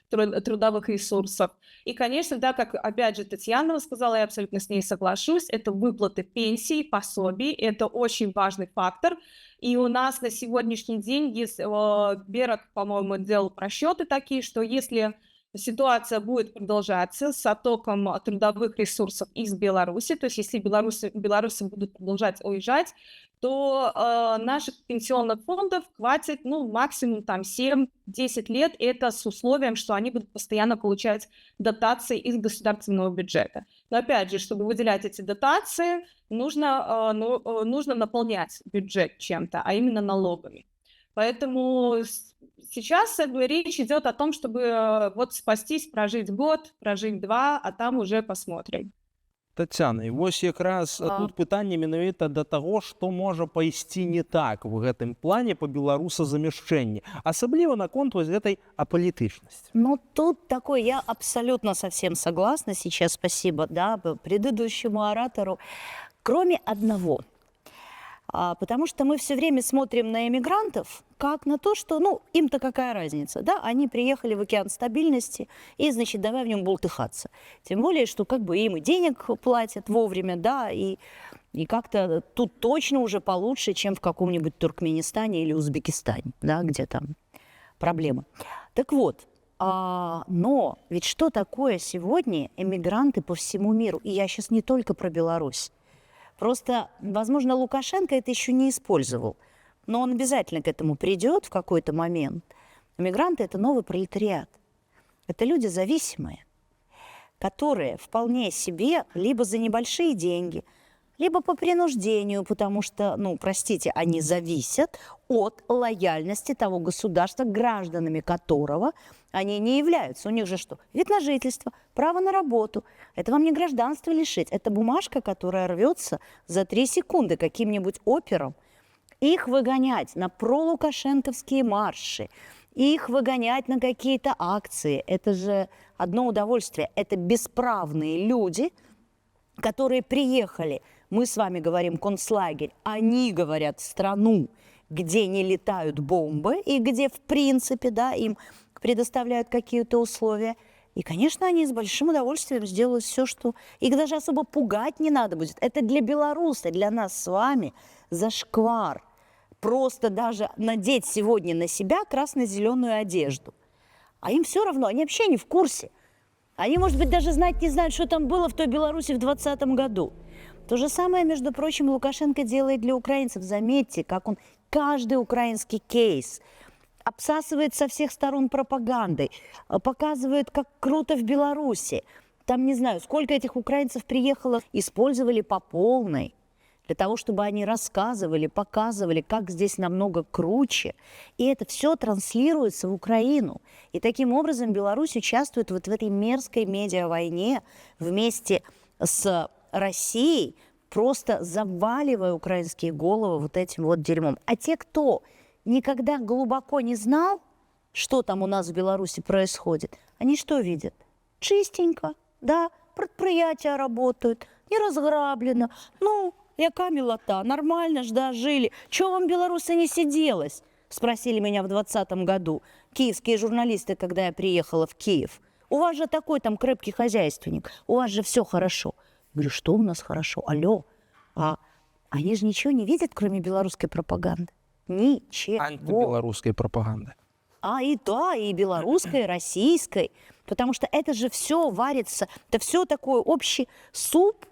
трудовых ресурсов. И, конечно, как опять же Татьяна сказала, я абсолютно с ней соглашусь, это выплаты пенсий, пособий, это очень важный фактор. И у нас на сегодняшний день Берег, по-моему, делал просчеты такие, что если ситуация будет продолжаться с оттоком трудовых ресурсов из Беларуси. То есть если белорусы будут продолжать уезжать, то наших пенсионных фондов хватит, ну, максимум там 7-10 лет. Это с условием, что они будут постоянно получать дотации из государственного бюджета. Но опять же, чтобы выделять эти дотации, нужно наполнять бюджет чем-то, а именно налогами. Поэтому сейчас речь идет о том, чтобы вот спастись, прожить год, прожить 2, а там уже посмотрим. Тацяна, і вось якраз тут пытанне менавіта да таго, што можа пайсці не так в гэтым плане па беларусазамяшчэнні, асабліва наконт вось гэтай апалітычнасці. Ну, тут такой, я абсолютно совсем согласна сейчас, спасибо, да, предыдущему оратору, кроме одного. Потому что мы все время смотрим на эмигрантов как на то, что, ну, им-то какая разница, да, они приехали в океан стабильности, и, значит, давай в нем бултыхаться. Тем более, что как бы им и денег платят вовремя, да, и как-то тут точно уже получше, чем в каком-нибудь Туркменистане или Узбекистане, да, где там проблемы. Так вот, но ведь что такое сегодня эмигранты по всему миру? И я сейчас не только про Беларусь. Просто, возможно, Лукашенко это еще не использовал, но он обязательно к этому придет в какой-то момент. Мигранты – это новый пролетариат. Это люди зависимые, которые вполне себе либо за небольшие деньги, либо по принуждению, потому что, ну, простите, они зависят от лояльности того государства, гражданами которого они не являются. У них же что? Вид на жительство, право на работу. Это вам не гражданство лишить. Это бумажка, которая рвется за 3 секунды каким-нибудь опером. Их выгонять на пролукашенковские марши, их выгонять на какие-то акции. Это же одно удовольствие. Это бесправные люди, которые приехали, мы с вами говорим концлагерь, они говорят страну, где не летают бомбы и где, в принципе, да, им предоставляют какие-то условия. И, конечно, они с большим удовольствием сделают все, что... Их даже особо пугать не надо будет. Это для белоруса, для нас с вами зашквар. Просто даже надеть сегодня на себя красно-зеленую одежду. А им все равно, они вообще не в курсе. Они, может быть, даже не знают, что там было в той Беларуси в 2020 году. То же самое, между прочим, Лукашенко делает для украинцев. Заметьте, как он каждый украинский кейс обсасывает со всех сторон пропагандой, показывает, как круто в Беларуси. Там, не знаю, сколько этих украинцев приехало, использовали по полной, для того, чтобы они рассказывали, показывали, как здесь намного круче. И это все транслируется в Украину. И таким образом Беларусь участвует вот в этой мерзкой медиавойне вместе с Россией, просто заваливая украинские головы вот этим вот дерьмом. А те, кто никогда глубоко не знал, что там у нас в Беларуси происходит, они что видят? Чистенько, да, предприятия работают, не разграблено. Ну, яка милота, нормально ж, да, жили. Чего вам, белорусы, не сиделось? Спросили меня в 2020 году киевские журналисты, когда я приехала в Киев. У вас же такой там крепкий хозяйственник, у вас же все хорошо. Я говорю, что у нас хорошо? Алло. А они же ничего не видят, кроме белорусской пропаганды. Ничего. Антибелорусской пропаганды. И да, и белорусской, и российской. Потому что это же все варится, это все такой общий суп,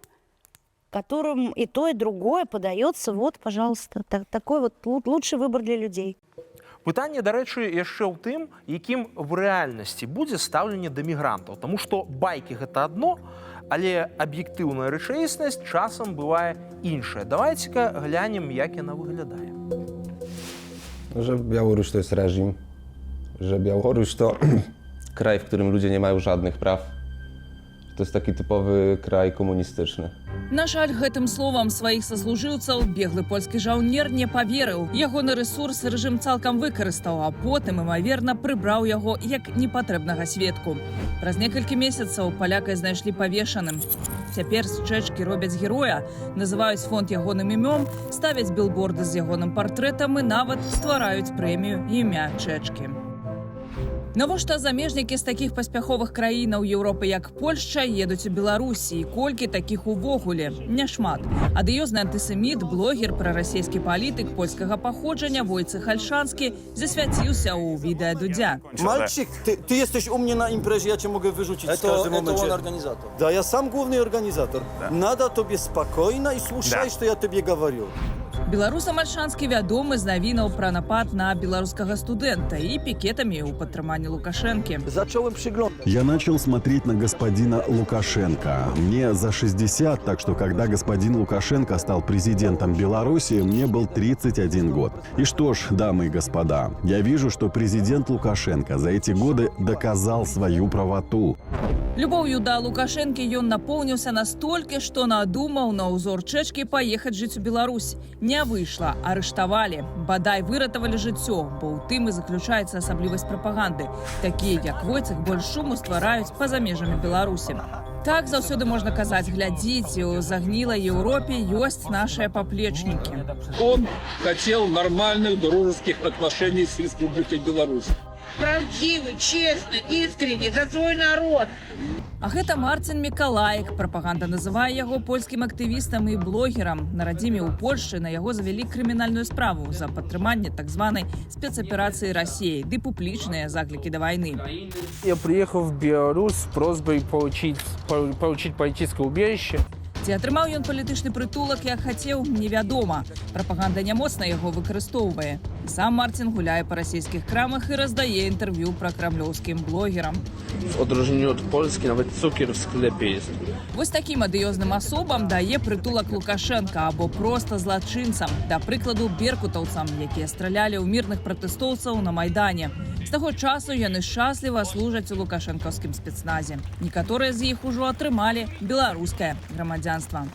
которым и то, и другое подается. Вот, пожалуйста, такой вот лучший выбор для людей. Пытанне, дарэчы, яшчэ ў тым, якім в рэальнасці будзе стаўленне да мігрантаў. Таму што байкі гэта адно, але аб'ектыўная рэчаіснасць часам бывае іншая. Давайце-ка глянем, як яна выглядае. Że Białoruś to jest reżim, że Białoruś to kraj, w którym ludzie nie mają żadnych praw. To jest taki typowy kraj komunistyczny. На жаль, гэтым словам сваіх саслужыўцаў беглы польскі жаўнер не паверыў. Ягоны рэсурс рэжым цалкам выкарыстаў, а потым, імаверна, прыбраў яго як непатрэбнага сведку. Праз некалькі месяцаў паляка знайшлі павешаным. Цяпер з Чэчкі робяць героя, называюць фонд ягоным імём, ставяць билборды з ягоным партрэтам і нават ствараюць прэмію імя Чэчкі. Навошта замежнікі з такіх паспяховых краінаў Еўропы, як Польшча, едуць у Беларусі, і колькі такіх увогуле? Няшмат. Адыёзны антысеміт, блогер, прарасійскі палітык польскага паходжання Войцех Альшанскі засвяціўся ў відэа Дудзя. Мальчик, ты jesteś у меня на импрезе, я тебя могу выжучить в каждом моменте. Это он организатор. Да, я сам главный организатор. Да. Надо тебе спокойно и слушай, что я тебе говорю. Беларусам Альшанскі вядомы з навінаў пра напад на беларускага студэнта і пікетамі ў падтрыманні Лукашэнкі. Я начал смотреть на господина Лукашенко. Мне за 60, так что когда господин Лукашенко стал президентом Беларуси, мне был 31 год. И что ж, дамы и господа, я вижу, что президент Лукашенко за эти годы доказал свою правоту. Любоўю да Лукашэнкі ён напоўніўся настолькі, што надумаў на ўзор чэчкі паехаць жыць у Беларусь. Не выйшла, арыштавалі, бадай выратавалі жыццё, бо ў тым і заключаецца асаблівасць прапаганды. Такія, як Войцех, больш шуму ствараюць па-за межамі Беларусі. Так заўсёды можна казаць, глядзіце, у загнілай Еўропе ёсць нашыя паплечнікі. Он хотел нормальных дружеских отношений с Республикой Беларусь. Правдивый, честный, искренний, за свой народ. А гэта Марцін Мікалаік. Прапаганда называе яго польскім актывістам і блогерам. На радзіме ў Польшчы на яго завялі крымінальную справу за падтрыманне так званай спецаперацыі России, ды публічныя заклікі да войны. Я приехал в Беларусь с просьбой получить политическое убежище. Ці атрымаў ён палітычны прытулак, як хацеў, невядома. Прапаганда нямоцна яго выкарыстоўвае. Сам Марцін гуляе па расійскіх крамах і раздае інтэрв'ю пра крамлёўскім блогерам. В odróżnieniu od Polski nawet cukier w sklepie jest. Вось такім адыёзным асобам дае прытулак Лукашенка або проста злачынцам, да прыкладу беркутаўцам, якія стралялі ў мірных пратэстоўцаў на Майдане. З таго часу яны шчасліва служаць у лукашэнкаўскім спецназе. Некаторыя з іх ужо атрымалі беларускае грамадзянства.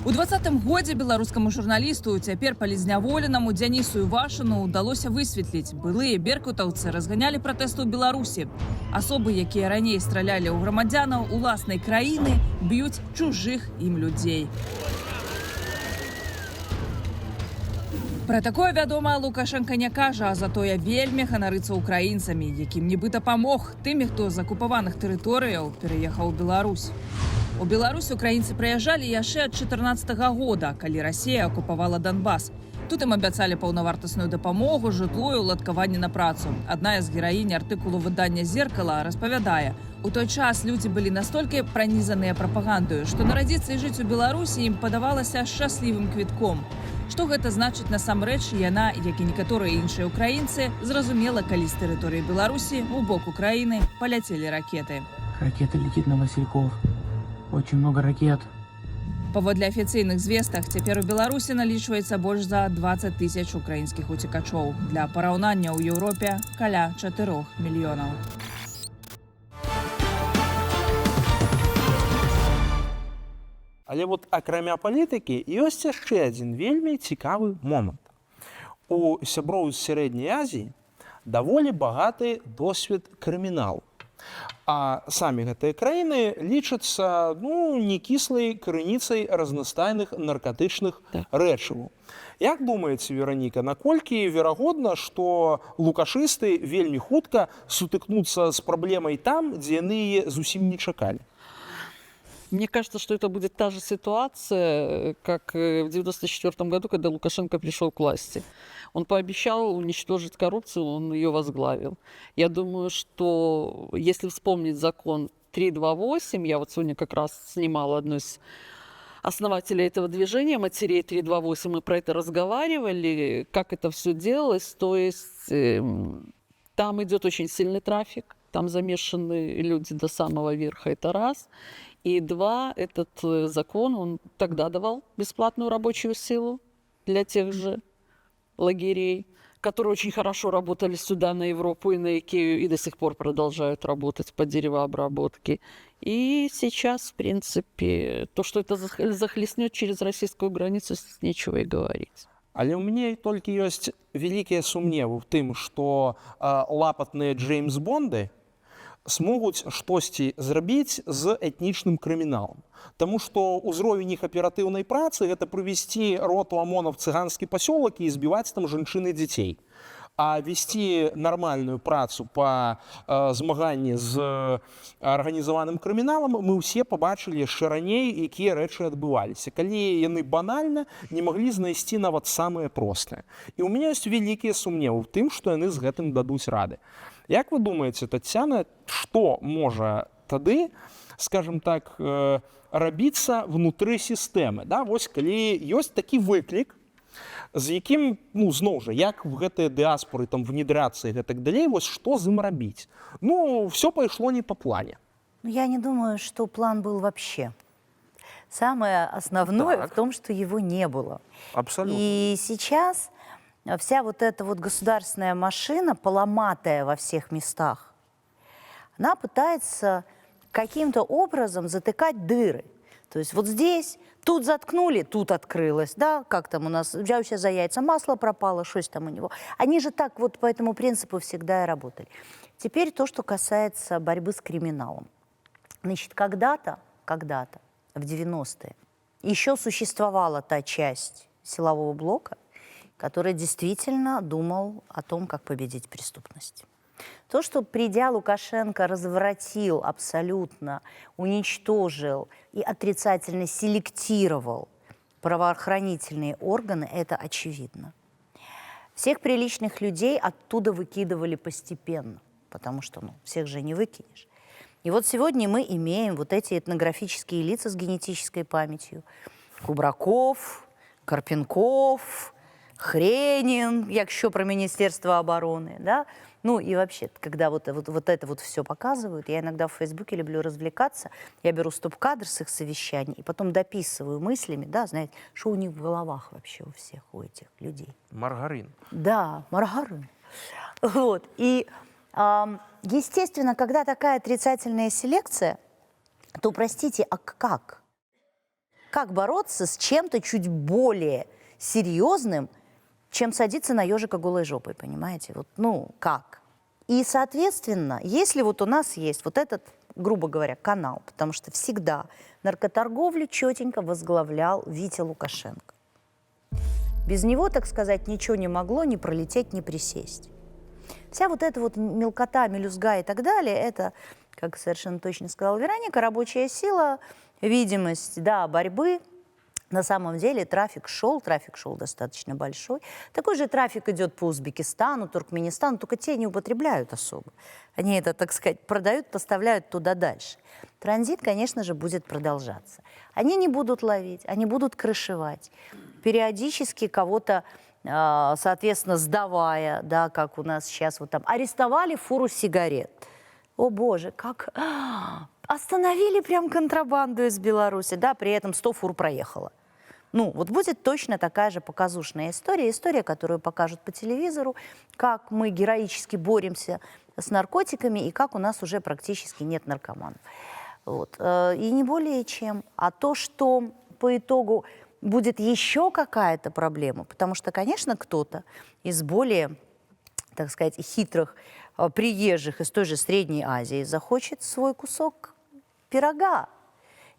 У 20-м годзе беларускаму журналісту, цяпер палізняволенаму Дзянісу Івашыну удалося высветліць. Былыя беркутаўцы разганялі пратэсты ў Беларусі. Асобы, якія раней стралялі ў грамадзянаў уласнай краіны, б'юць чужых ім людзей. Пра такое, вядома, Лукашенка не кажа, а затое вельмі ганарыцца украінцамі, якім нібыта памог тымі, хто з акупаваных тэрыторыяў пераехаў у Беларусь. У Беларусь украінцы прыязджалі яшчэ ад 14-го года, калі Расія акупавала Донбас. Тут ім абяцалі паўнавартасную дапамогу, жытло і ўладкаванне на працу. Адна з гераінь артыкулу выдання «Зеркала» распавядае, у той час людзі былі настолькі пранізаныя прапагандою, што нарадзіцца і жыць у Беларусі ім падавалася шчаслівым квітком. Што гэта значыць насамрэч, яна, як і некаторыя іншыя украінцы, зразумела, калі з тэрыторыі Беларусі у бок Украіны паляцелі ракеты. Ракета летит на Васильков. Очень много ракет. Паводле афіцыйных звестак, цяпер у Беларусі налічваецца больш за 20 тысяч украінскіх уцекачоў. Для параўнання ў Еўропе каля 4 мільёнаў. Але вот акрамя палітыкі ёсць яшчэ адзін вельмі цікавы момант. У сяброў з сярэдняй Азіі даволі багаты досвед крыміналу. А самі гэтыя краіны лічацца не кіслай крыніцай разнастайных наркатычных рэчываў. Як думаеце, Вераніка, наколькі верагодна, што лукашысты вельмі хутка сутыкнуцца з праблемай там, дзе яны яе зусім не чакалі? Мне кажется, что это будет та же ситуация, как в 1994 году, когда Лукашенко пришел к власти. Он пообещал уничтожить коррупцию, он ее возглавил. Я думаю, что если вспомнить закон 328, я вот сегодня как раз снимала одну из основателей этого движения, матерей 328, мы про это разговаривали, как это все делалось. То есть там идет очень сильный трафик, там замешаны люди до самого верха, это раз. И два, этот закон, он тогда давал бесплатную рабочую силу для тех же лагерей, которые очень хорошо работали сюда, на Европу и на Икею, и до сих пор продолжают работать по деревообработке. И сейчас, в принципе, то, что это захлестнет через российскую границу, нечего и говорить. Але ў мяне толькі ёсць вялікія сумневы ў тым, што лапатныя Джеймс Бонды смогуць штосьці зрабіць з этнічным крыміналам. Таму што ўзровень іх аператыўнай працы гэта прывесці роту ОМОНа в цыганскі пасёлак і збіваць там жанчын і дзяцей. А вести нормальную працу по змаганні з арганізаваным крыміналам мы ўсе пабачылі яшчэ раней, якія рэчы адбываліся, калі яны банальна не маглі знайсці нават самае простае. І ў мяне ёсць вялікія сумневы ў тым, што яны з гэтым дадуць рады. Як вы думаеце, Таццяна, што можа тады, скажем так, рабіцца внутры сістэмы? Да? Вось калі ёсць такі выклік, з якім, ну, зноў жа, як в гэтыя дыаспоры там внедряцца і гэтак далей, вось што з ім рабіць? Ну, все пайшло не по плане. Я не думаю, что план был вообще. Самое основное в том, что его не было. Абсолютно. И сейчас вся вот эта вот государственная машина, поломатая во всех местах, она пытается каким-то образом затыкать дыры. То есть вот здесь, тут заткнули, тут открылось, да, как там у нас, взялся за яйца, масло пропало, что там у него. Они же так вот по этому принципу всегда и работали. Теперь то, что касается борьбы с криминалом. Значит, когда-то, в 90-е, еще существовала та часть силового блока, который действительно думал о том, как победить преступность. То, что, придя, Лукашенко разворотил абсолютно, уничтожил и отрицательно селектировал правоохранительные органы, это очевидно. Всех приличных людей оттуда выкидывали постепенно, потому что, ну, всех же не выкинешь. И вот сегодня мы имеем вот эти этнографические лица с генетической памятью. Кубраков, Карпенков, Хренин, якщо про Министерство обороны, да? Ну и вообще, когда вот это вот все показывают, я иногда в Фейсбуке люблю развлекаться, я беру стоп-кадр с их совещаний и потом дописываю мыслями, да, знаете, что у них в головах вообще у всех, у этих людей. Маргарин. Да, маргарин. Вот, и естественно, когда такая отрицательная селекция, то, простите, а как? Как бороться с чем-то чуть более серьезным, чем садиться на ежика голой жопой, понимаете? Вот, ну, как? И, соответственно, если вот у нас есть вот этот, грубо говоря, канал, потому что всегда наркоторговлю четенько возглавлял Витя Лукашенко. Без него, так сказать, ничего не могло ни пролететь, ни присесть. Вся вот эта вот мелкота, мелюзга и так далее, это, как совершенно точно сказала Вероника, рабочая сила, видимость, да, борьбы. На самом деле трафик шел достаточно большой. Такой же трафик идет по Узбекистану, Туркменистану, только те не употребляют особо. Они это, так сказать, продают, поставляют туда дальше. Транзит, конечно же, будет продолжаться. Они не будут ловить, они будут крышевать. Периодически кого-то, соответственно, сдавая, да, как у нас сейчас вот там, арестовали фуру сигарет. О боже, как... Остановили прям контрабанду из Беларуси, да, при этом 100 фур проехало. Ну, вот будет точно такая же показушная история, которую покажут по телевизору, как мы героически боремся с наркотиками и как у нас уже практически нет наркоманов. Вот. И не более чем. А то, что по итогу будет еще какая-то проблема, потому что, конечно, кто-то из более, так сказать, хитрых приезжих из той же Средней Азии захочет свой кусок пирога.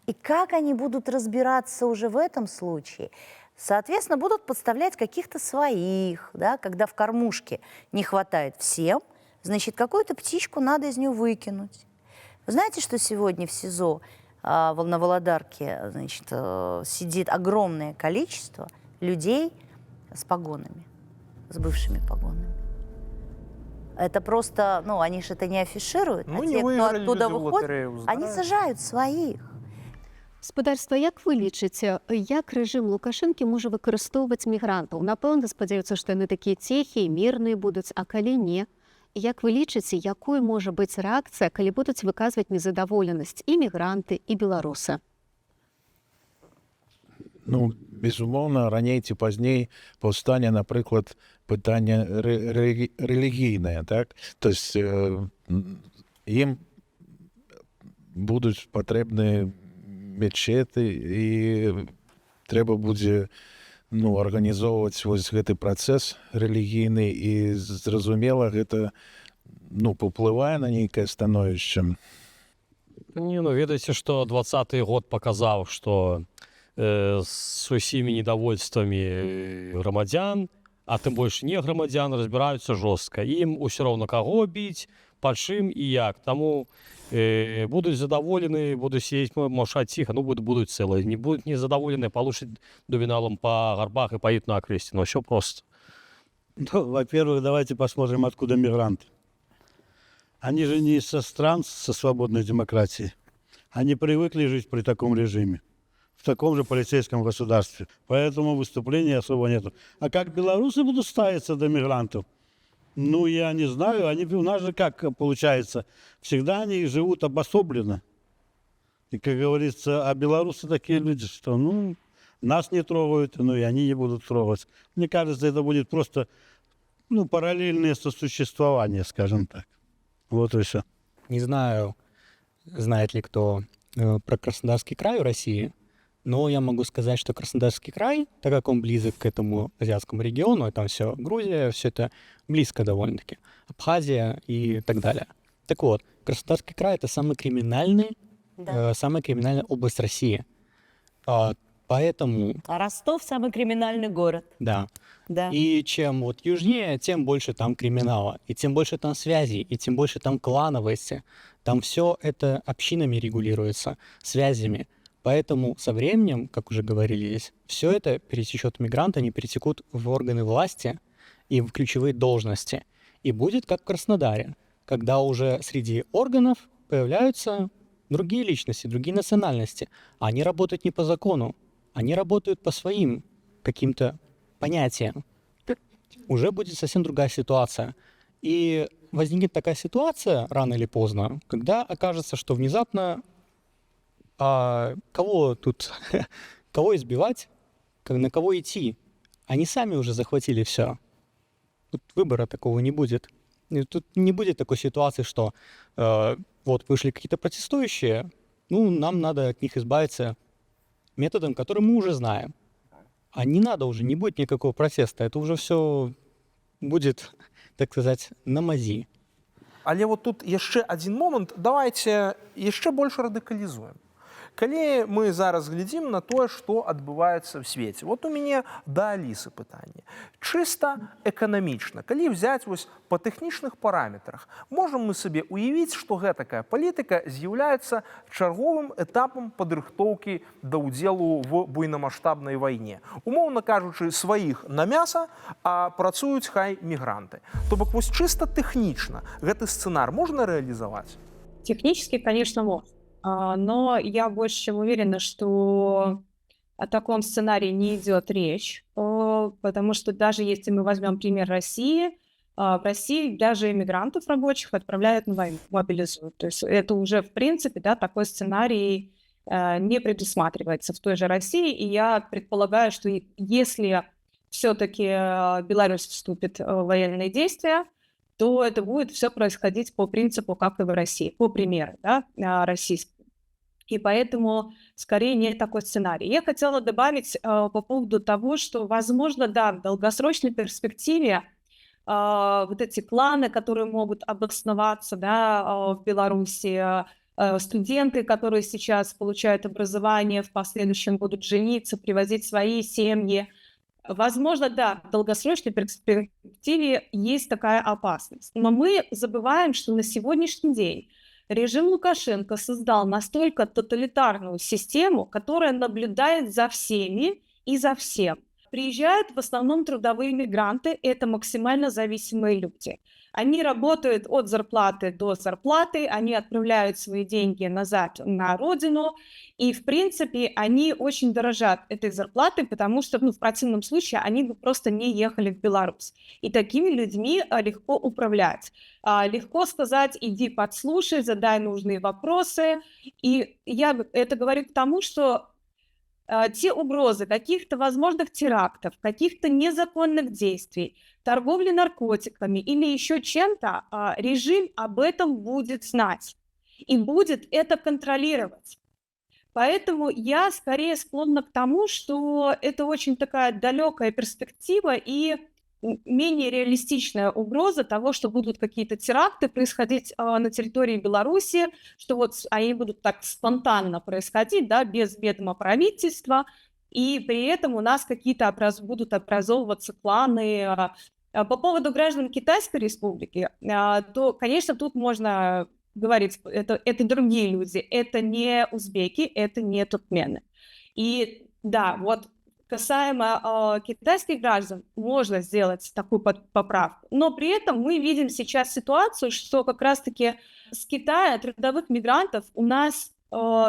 И как они будут разбираться уже в этом случае? Соответственно, будут подставлять каких-то своих, да, когда в кормушке не хватает всем, значит, какую-то птичку надо из нее выкинуть. Вы знаете, что сегодня в СИЗО на Володарке, значит, сидит огромное количество людей с погонами, с бывшими погонами? Это просто, ну, они же это не афишируют, а те, кто оттуда выходят, они сажают своих. Спадарства, як вы лічыце, як рэжым Лукашэнкі можа выкарыстоўваць мігрантаў? Напэўна, спадзяюцца, што яны такія ціхія, мірныя будуць, а калі не? Як вы лічыце, якой можа быць рэакцыя, калі будуць выказваць незадаволенасць і мігранты, і беларусы? Ну, безумоўна, раней ці пазней паўстане, напрыклад, пытанне рэлігійнае, так? То есть ім будуць патрэбныя мечеты і трэба будзе, ну, арганізоўваць вось гэты працэс рэлігійны, і зразумела, гэта, ну, паўплывае на нейкае становішча. Не, ну, ведаеце, што 20-й год паказаў, што с усімі недовольствамі грамадзян а тым больш не грамадзян, разбіраюцца жорстка. Ім усё роўна каго біць, па чым і як. Таму будуць задаволены, будуць сидзець, маўчаць ціха, ну будуць цэлыя. Не будуць незадаволены, палушаць дубіналам па гарбах і паедуць на акрэсце. Ну, ўсё просто. Ну, во-первых, давайте посмотрим, откуда мигранты. Они же не со стран со свободной демократией. Они привыкли жить при таком режиме, в таком же полицейском государстве. Поэтому выступлений особо нету. А как белорусы будут ставиться до мигрантов? Ну, я не знаю. Они у нас же как получается? Всегда они живут обособленно. И, как говорится, а белорусы такие люди, что, ну, нас не трогают, ну, и они не будут трогать. Мне кажется, это будет просто, ну, параллельное сосуществование, скажем так. Вот и все. Не знаю, знает ли кто про Краснодарский край в России, но я могу сказать, что Краснодарский край, так как он близок к этому азиатскому региону, там все Грузия, все это близко довольно-таки, Абхазия и так далее. Так вот, Краснодарский край — это самая криминальная область России. Поэтому... А Ростов — самый криминальный город. Да. Да. И чем вот южнее, тем больше там криминала, и тем больше там связей, и тем больше там клановости. Там все это общинами регулируется, связями. Поэтому со временем, как уже говорили здесь, все это пересечет мигранты, они перетекут в органы власти и в ключевые должности. И будет как в Краснодаре, когда уже среди органов появляются другие личности, другие национальности. Они работают не по закону, они работают по своим каким-то понятиям. Уже будет совсем другая ситуация. И возникнет такая ситуация рано или поздно, когда окажется, что внезапно кого тут, кого избивать, на кого идти. Они сами уже захватили все. Тут выбора такого не будет. И тут не будет такой ситуации, что вот вышли какие-то протестующие, ну, нам надо от них избавиться методом, который мы уже знаем. А не надо уже, не будет никакого протеста. Это уже все будет, так сказать, на мази. Але вот тут яшчэ один момент, давайте яшчэ больш радыкалізуем. Калі мы зараз глядзім на тое, што адбываецца ў свеце. Вот у мяне да Алісы пытанне. Чыста эканамічна, калі взяць вось па тэхнічных параметрах, можам мы сабе уявіць, што гэтакая палітыка з'яўляецца чарговым этапам падрыхтоўкі да ўдзелу в буйнамаштабнай вайне. Умоўна кажучы, сваіх на мяса, а працуюць хай мігранты. То бок вось чыста тэхнічна гэты сцэнар можна рэалізаваць? Технически, конечно, можно. Но я больше чем уверена, что о таком сценарии не идет речь, потому что даже если мы возьмем пример России, в России даже иммигрантов рабочих отправляют на войну, мобилизуют. То есть это уже, в принципе, да, такой сценарий не предусматривается в той же России. И я предполагаю, что если все-таки Беларусь вступит в военные действия, то это будет все происходить по принципу, как и в России, по примеру, да, российскому. И поэтому скорее нет такой сценарий. Я хотела добавить по поводу того, что, возможно, да, в долгосрочной перспективе вот эти кланы, которые могут обосноваться, да, в Беларуси, студенты, которые сейчас получают образование, в последующем будут жениться, привозить свои семьи. Возможно, да, в долгосрочной перспективе есть такая опасность. Но мы забываем, что на сегодняшний день режим Лукашенко создал настолько тоталитарную систему, которая наблюдает за всеми и за всем. Приезжают в основном трудовые мигранты, это максимально зависимые люди. Они работают от зарплаты до зарплаты, они отправляют свои деньги назад на родину, и, в принципе, они очень дорожат этой зарплатой, потому что, в противном случае они бы просто не ехали в Беларусь. И такими людьми легко управлять. Легко сказать: иди подслушай, задай нужные вопросы. И я это говорю к тому, что те угрозы каких-то возможных терактов, каких-то незаконных действий, торговли наркотиками или еще чем-то, режим об этом будет знать и будет это контролировать. Поэтому я скорее склонна к тому, что это очень такая далекая перспектива и менее реалистичная угроза того, что будут какие-то теракты происходить на территории Беларуси, что вот они будут так спонтанно происходить, да, без ведома правительства. и при этом у нас какие-то будут образовываться кланы. По поводу граждан Китайской Республики, то, конечно, тут можно говорить, это другие люди, это не узбеки, это не туркмены. И да, вот касаемо китайских граждан, можно сделать такую поправку, но при этом мы видим сейчас ситуацию, что как раз-таки с Китая трудовых мигрантов у нас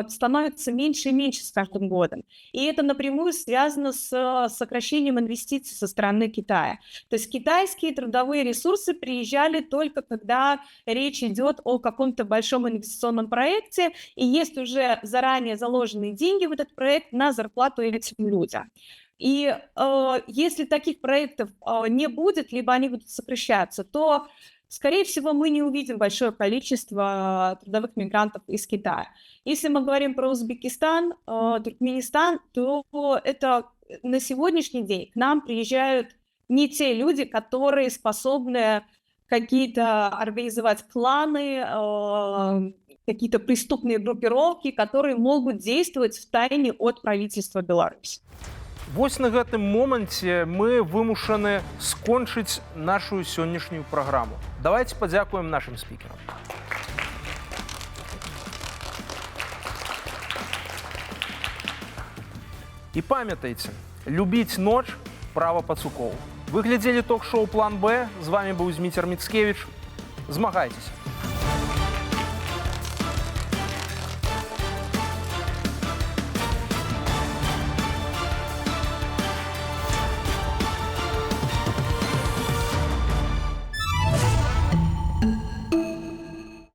становится меньше и меньше с каждым годом. И это напрямую связано с сокращением инвестиций со стороны Китая. То есть китайские трудовые ресурсы приезжали только когда речь идет о каком-то большом инвестиционном проекте, и есть уже заранее заложенные деньги в этот проект на зарплату этим людям. И если таких проектов не будет, либо они будут сокращаться, то скорее всего, мы не увидим большое количество трудовых мигрантов из Китая. Если мы говорим про Узбекистан, Туркменистан, то это на сегодняшний день к нам приезжают не те люди, которые способны какие-то организовать кланы, какие-то преступные группировки, которые могут действовать в тайне от правительства Беларуси. Вось на гэтым моманце мы вымушаны скончыць нашу сённяшнюю праграму. Давайте падзякуем нашим спікерам. І памятайце, любіць ноч, права пацукоў. Вы глядзелі ток-шоу «План Б», з вами быў Зміцер Міцкевіч. Змагайцеся.